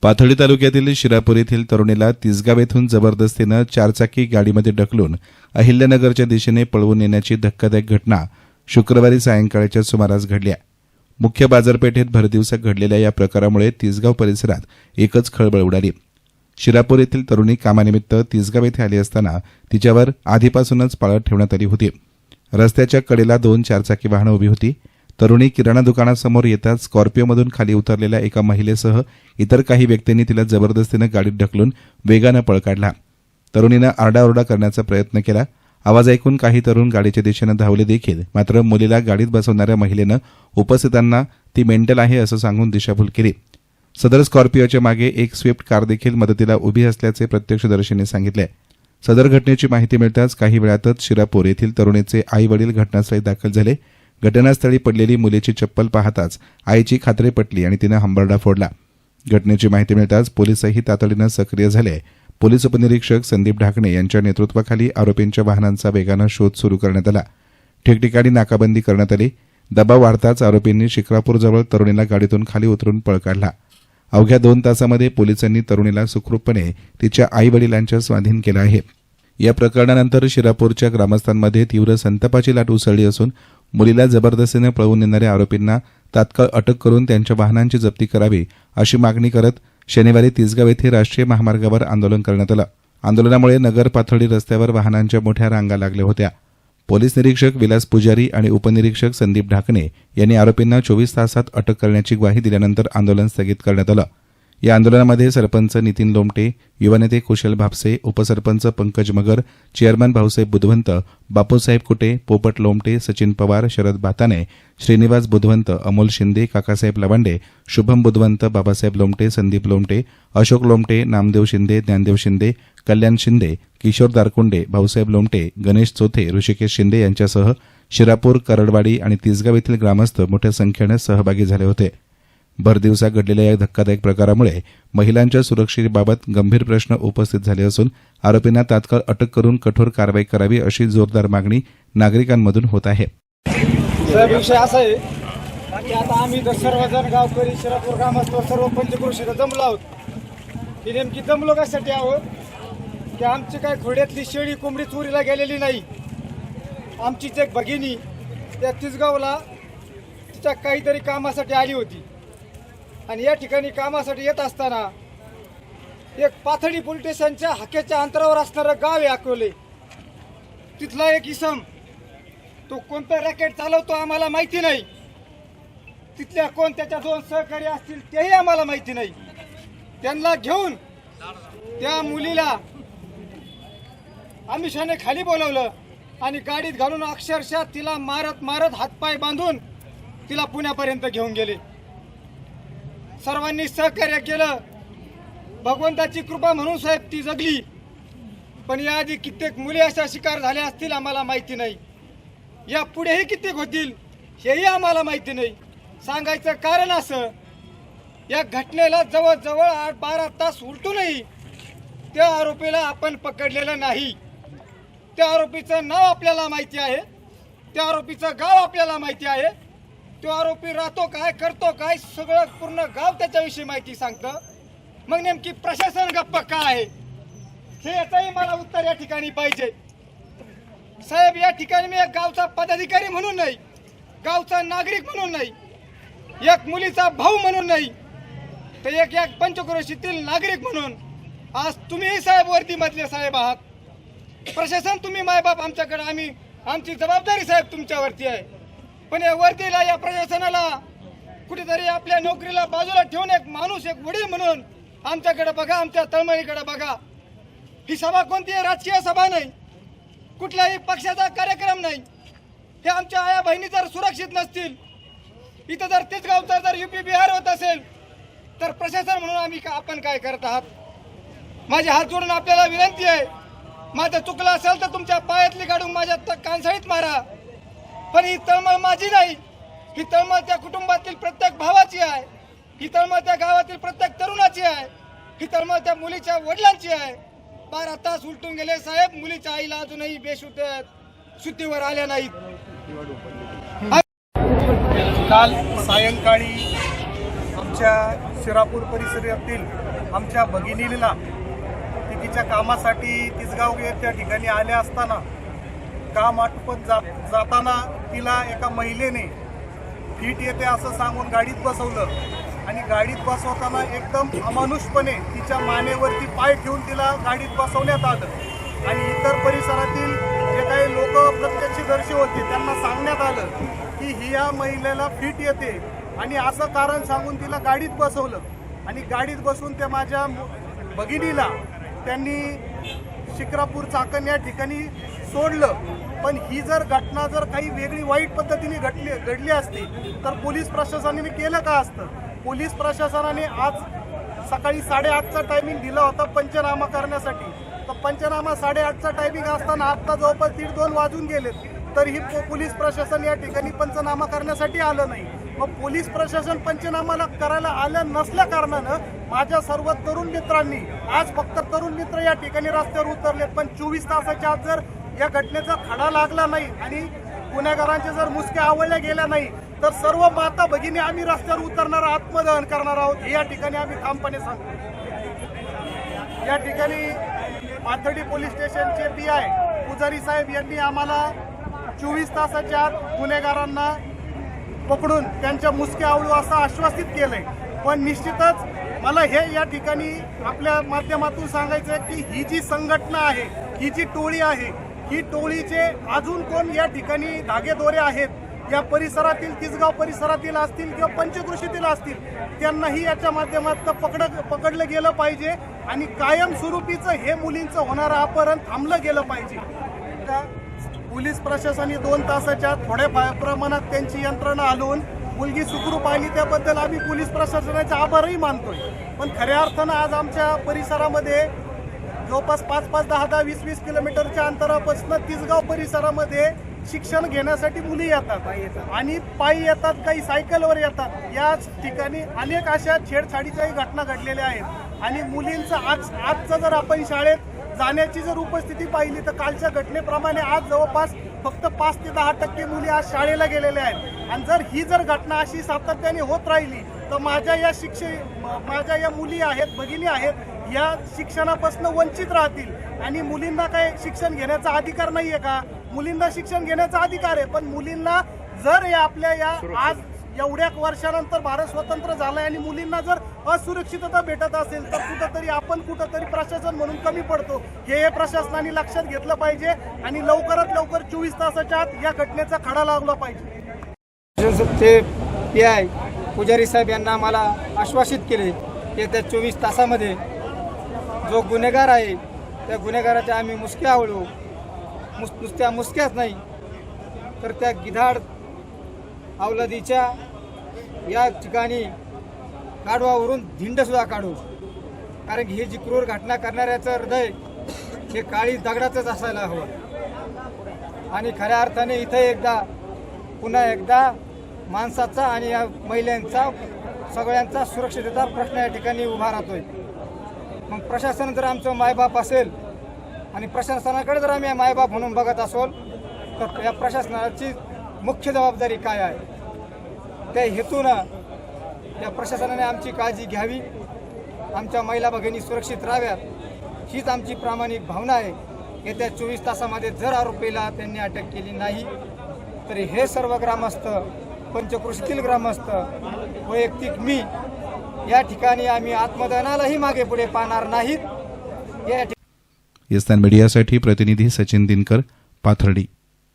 पाथर्डी तालुक्यातील शिरापूर येथील तरुणीला तिसगाव येथून जबरदस्तीनं चारचाकी गाडीमध्ये ढकलून अहिल्यानगरच्या दिशेने पळवून नेण्याची धक्कादायक घटना शुक्रवारी सायंकाळच्या सुमारास घडली. मुख्य बाजारपेठेत भरदिवसा घडलेल्या या प्रकारामुळे तिसगाव परिसरात एकच खळबळ उडाली. शिरापूर येथील तरुणी कामानिमित्त तिसगाव येथे आली असताना तिच्यावर आधीपासूनच पाळत ठेवण्यात आली होती. रस्त्याच्या कडेला 2 चारचाकी वाहनं उभी होती. तरुणी किराणा दुकानासमोर येताच स्कॉर्पिओमधून खाली उतरलेल्या एका महिलेसह इतर काही व्यक्तींनी तिला जबरदस्तीनं गाडीत ढकलून वेगानं पळ काढला. तरुणीनं आरडाओरडा करण्याचा प्रयत्न केला. आवाज ऐकून काही तरुण गाडीच्या दिशेनं धावले देखील, मात्र मुलीला गाडीत बसवणाऱ्या महिलेनं उपस्थितांना ती मेंटल आहे असं सांगून दिशाभूल केली. सदर स्कॉर्पिओच्या मागे एक स्विफ्ट कार देखील मदतीला उभी असल्याचे प्रत्यक्षदर्शींनी सांगितले. सदर घटनेची माहिती मिळताच काही वेळातच शिरापूर येथील तरुणीचे आई वडील घटनास्थळी दाखल झाले. घटनास्थळी पडलेली मुलीची चप्पल पाहताच आईची खात्री पटली आणि तिनं हंबरडा फोडला. घटनेची माहिती मिळताच पोलिसही तातडीनं सक्रिय झाले. पोलीस उपनिरीक्षक संदीप ढाकणे यांच्या नेतृत्वाखाली आरोपींच्या वाहनांचा वेगानं शोध सुरू करण्यात आला. ठिकठिकाणी नाकाबंदी करण्यात आली. दबाव वाढताच आरोपींनी शिक्रापूरजवळ तरुणीला गाडीतून खाली उतरून पळ काढला. अवघ्या 2 तासामध्ये पोलिसांनी तरुणीला सुखरूपपणे तिच्या आई वडिलांच्या स्वाधीन केलं आहे. या प्रकरणानंतर शिरापूरच्या ग्रामस्थांमध्ये तीव्र संतापाची लाट उसळली असून मुलीला जबरदस्तीने पळवून नेणाऱ्या आरोपींना तात्काळ अटक करून त्यांच्या वाहनांची जप्ती करावी अशी मागणी करत शनिवारी तिसगाव येथे राष्ट्रीय महामार्गावर आंदोलन करण्यात आलं. आंदोलनामुळे नगर पाथर्डी रस्त्यावर वाहनांच्या मोठ्या रांगा लागल्या होत्या. पोलीस निरीक्षक विलास पुजारी आणि उपनिरीक्षक संदीप ढाकणे यांनी आरोपींना 24 तासात अटक करण्याची ग्वाही दिल्यानंतर आंदोलन स्थगित करण्यात आलं. या आंदोलनामध्ये सरपंच नितीन लोमटे, युवा नेते कुशल भापसे, उपसरपंच पंकज मगर, चेअरमन भाऊसाहेब बुधवंत, बापूसाहेब कुटे, पोपट लोमटे, सचिन पवार, शरद बाताने, श्रीनिवास बुधवंत, अमोल शिंदे, काकासाहेब लवांडे, शुभम बुधवंत, बाबासाहेब लोमटे, संदीप लोमटे, अशोक लोमटे, नामदेव शिंदे, ज्ञानदेव शिंदे, कल्याण शिंदे, किशोर दारकुंडे, भाऊसाहेब लोमटे, गणेश चोथे, ऋषिकेश शिंदे यांच्यासह शिरापूर, करडवाडी आणि तिसगाव येथील ग्रामस्थ मोठ्या संख्येने सहभागी झाले होते. भरदिवसा घडलेल्या या धक्कादायक प्रकारामुळे महिलांच्या सुरक्षेबाबत गंभीर प्रश्न उपस्थित झाले असून आरोपींना तात्काळ अटक करून कठोर कारवाई करावी अशी जोरदार मागणी नागरिकांमधून होत आहे. विषय असा आहे की आता आम्ही सर्वजण गावकरी शिरापूर ग्रामस्थ सर्व पंचक्रोशीला जमलो आहोत. ही नेमकी जमलो कशासाठी आहोत की आमची काय खोड्यातली शेळी कोंबडी चोरीला गेलेली नाही. आमचीच एक भगिनी त्या तिसगावला तिच्या काहीतरी कामासाठी आली होती आणि या ठिकाणी कामासाठी येत असताना एक पाथर्डी पोलीस स्टेशनच्या हाकेच्या अंतरावर असणारं गाव आहे अकोले. तिथला एक इसम, तो कोणतं रॅकेट चालवतो आम्हाला माहिती नाही. तिथल्या कोण त्याच्या 2 सहकारी असतील तेही आम्हाला माहिती नाही. त्यांना घेऊन त्या मुलीला आमिषाने खाली बोलवलं आणि गाडीत घालून अक्षरशः तिला मारत मारत हातपाय बांधून तिला पुण्यापर्यंत घेऊन गेले. सर्वांनी सहकार्य केलं. भगवंताची कृपा म्हणून साहेब ती जगली. पण याआधी कित्येक मुली अशा शिकार झाल्या असतील आम्हाला माहिती नाही. या पुढेही कित्येक होतील हेही आम्हाला माहिती नाही. सांगायचं कारण असं, या घटनेला जवळजवळ 8-12 तास उलटूनही त्या आरोपीला आपण पकडलेलं नाही. त्या आरोपीचं नाव आपल्याला माहिती आहे, त्या आरोपीचं गाव आपल्याला माहिती आहे. तो आरोपी राहतो काय, करतो काय, सगळं पूर्ण गाव त्याच्याविषयी माहिती सांगतं. मग नेमकी प्रशासन गप्प का आहे हे याचंही मला उत्तर या ठिकाणी पाहिजे. साहेब, या ठिकाणी मी एक गावचा पदाधिकारी म्हणून नाही, गावचा नागरिक म्हणून नाही, एक मुलीचा भाऊ म्हणून नाही, तर एक पंचक्रोशीतील नागरिक म्हणून आज तुम्हीही साहेब वर्दीमधले साहेब आहात. प्रशासन तुम्ही मायबाप आमच्याकडे, आमची जबाबदारी साहेब तुमच्यावरती आहे. पण या वर्दीला, या प्रशासनाला कुठेतरी आपल्या नोकरीला बाजूला ठेवून एक माणूस, एक वडील म्हणून आमच्याकडे बघा, आमच्या तळमळीकडे बघा. ही सभा कोणती राजकीय सभा नाही, कुठल्याही पक्षाचा कार्यक्रम नाही. हे आमच्या आया बहिणी जर सुरक्षित नसतील, इथं जर तेच गावचा जर UP बिहार होत असेल, तर प्रशासन म्हणून आपण काय करत आहात? माझे हात जोडून आपल्याला विनंती आहे, माझं चुकलं असेल तर तुमच्या पायातली काढून माझ्या कानसाळीत मारा. पण ही तळमळ माझी नाही, ही तळमळ त्या कुटुंबातील प्रत्येक भावाची आहे, ही तळमळ त्या गावातील प्रत्येक तरुणाची आहे, ही तळमळ त्या मुलीच्या वडिलांची आहे. 12 तास उलटून गेले साहेब, मुलीच्या आईला अजूनही शुद्धीवर आल्या नाहीत. काल सायंकाळी आमच्या शिरापूर परिसरातील आमच्या भगिनीला ती तिच्या कामासाठी तिसगाव त्या ठिकाणी आल्या असताना काम आटोपत जाताना तिला एका महिलेने फिट येते असं सांगून गाडीत बसवलं आणि गाडीत बसवताना एकदम अमानुषपणे तिच्या मानेवरती पाय ठेवून तिला गाडीत बसवण्यात आलं आणि इतर परिसरातील जे काही लोक प्रत्यक्षदर्शी होते त्यांना सांगण्यात आलं की ही या महिलेला फिट येते आणि असं कारण सांगून तिला गाडीत बसवलं आणि गाडीत बसून त्या माझ्या भगिनीला त्यांनी शिक्रापूर चाकण या ठिकाणी सोडलं. पण ही जर घटना जर काही वेगळी वाईट पद्धतीने घडली असती तर पोलीस प्रशासनाने केलं का असतं. पोलीस प्रशासनाने आज सकाळी 8:30चा टायमिंग दिला होता पंचनामा करण्यासाठी. तर पंचनामा 8:30चा टायमिंग असताना आत्ता जवळपास 1:30-2 वाजून गेलेत तरीही पोलीस प्रशासन या ठिकाणी पंचनामा करण्यासाठी आलं नाही. मग पोलीस प्रशासन पंचनामाला करायला आलं नसल्या कारणानं माझ्या सर्व तरुण मित्रांनी आज फक्त तरुण मित्र या ठिकाणी रस्त्यावर उतरलेत. पण 24 तासाच्या आत जर या घटनेचा खडा लागला नाही आणि गुन्हेगारांचे जर मुसक्या आवळल्या गेल्या नाही तर सर्व माता भगिनी आम्ही रस्त्यावर उतरणार आत्मदहन करणार आहोत हे या ठिकाणी आम्ही ठामपणे सांगतो. या ठिकाणी पाथर्डी पोलीस स्टेशनचे PI पुजारी साहेब यांनी आम्हाला 24 तासाच्या आत गुन्हेगारांना पकडून त्यांच्या मुसक्या आवळू असं आश्वासित केलंय. पण निश्चितच मला हे या ठिकाणी आपल्या माध्यमातून सांगायचं आहे की ही जी संघटना आहे, ही जी टोळी आहे, ही टोळीचे अजून कोण या ठिकाणी धागेदोरे आहेत या परिसरातील तिसगाव परिसरातील असतील किंवा पंचकृषीतील असतील त्यांनाही याच्या माध्यमातून पकडलं गेलं पाहिजे आणि कायमस्वरूपीचं हे मुलींचं होणारं अपहरण थांबलं गेलं पाहिजे. पोलीस प्रशासनाने 2 तासाच्या थोड्या प्रमाणात त्यांची यंत्रणा हलवून मुलगी सुखरूप आली त्याबद्दल आम्ही पोलीस प्रशासनाचे आभारही मानतोय. पण खऱ्या अर्थानं आज आमच्या परिसरामध्ये जवळपास 5-5, 10-10, 20-20 किलोमीटरच्या अंतरापासून तिसगाव परिसरामध्ये शिक्षण घेण्यासाठी मुली येतात आणि पायी येतात, काही सायकलवर येतात. याच ठिकाणी अनेक अशा छेडछाडीच्याही घटना घडलेल्या आहेत आणि मुलींचं आजचं जर आपण शाळेत जाण्याची जर उपस्थिती पाहिली तर कालच्या घटनेप्रमाणे आज जवळपास फक्त 5 ते 10% मुली आज शाळेला गेलेल्या आहेत. आणि जर ही जर घटना अशी सातत्याने होत राहिली तर माझ्या या मुली आहेत, भगिनी आहेत, या शिक्षणापासून वंचित राहतील. आणि मुलींना काय शिक्षण घेण्याचा अधिकार नाहीये का? मुलींना शिक्षण घेण्याचा अधिकार आहे. पण मुलींना जर आपल्या या आज एवढ्या वर्षानंतर भारत स्वतंत्र झालाय आणि मुलींना जर असुरक्षितता भेटत असेल तर कुठंतरी प्रशासन म्हणून कमी पडतो. हे प्रशासनाने लक्षात घेतलं पाहिजे आणि लवकरात लवकर 24 तासाच्या आत या घटनेचा खडा लागला पाहिजे. PI पुजारी साहेब यांना आम्हाला आश्वासित केले की त्या 24 तासामध्ये जो गुन्हेगार आहे त्या गुन्हेगाराच्या आम्ही मुसक्या आवळू. नुसत्या मुसक्याच नाही तर त्या गिधाड अवलादीच्या या ठिकाणी गाढवावरून धिंडसुद्धा काढू. कारण ही जी क्रूर घटना करणाऱ्याचं हृदय हे काळी दगडाचंच असायला हवं. आणि खऱ्या अर्थाने इथं पुन्हा एकदा माणसाचा आणि या महिलांचा सगळ्यांचा सुरक्षितता प्रश्न या ठिकाणी उभा राहतोय. मग प्रशासन जर आमचं मायबाप असेल आणि प्रशासनाकडे जर आम्ही मायबाप म्हणून बघत असोल तर या प्रशासनाची मुख्य जबाबदारी काय आहे त्या हेतूनं या प्रशासनाने आमची काळजी घ्यावी, आमच्या महिला भगिनी सुरक्षित राहाव्यात हीच आमची प्रामाणिक भावना आहे. येत्या 24 तासामध्ये जर आरोपीला त्यांनी अटक केली नाही तरी हे सर्व ग्रामस्थ, पंचकृषीतील ग्रामस्थ, वैयक्तिक मी या ठिकाणी आम्ही आत्मदहनालाही मागे पुढे पाहणार नाहीत. येस्तान मीडियासाठी प्रतिनिधी सचिन दिनकर, पाथर्डी.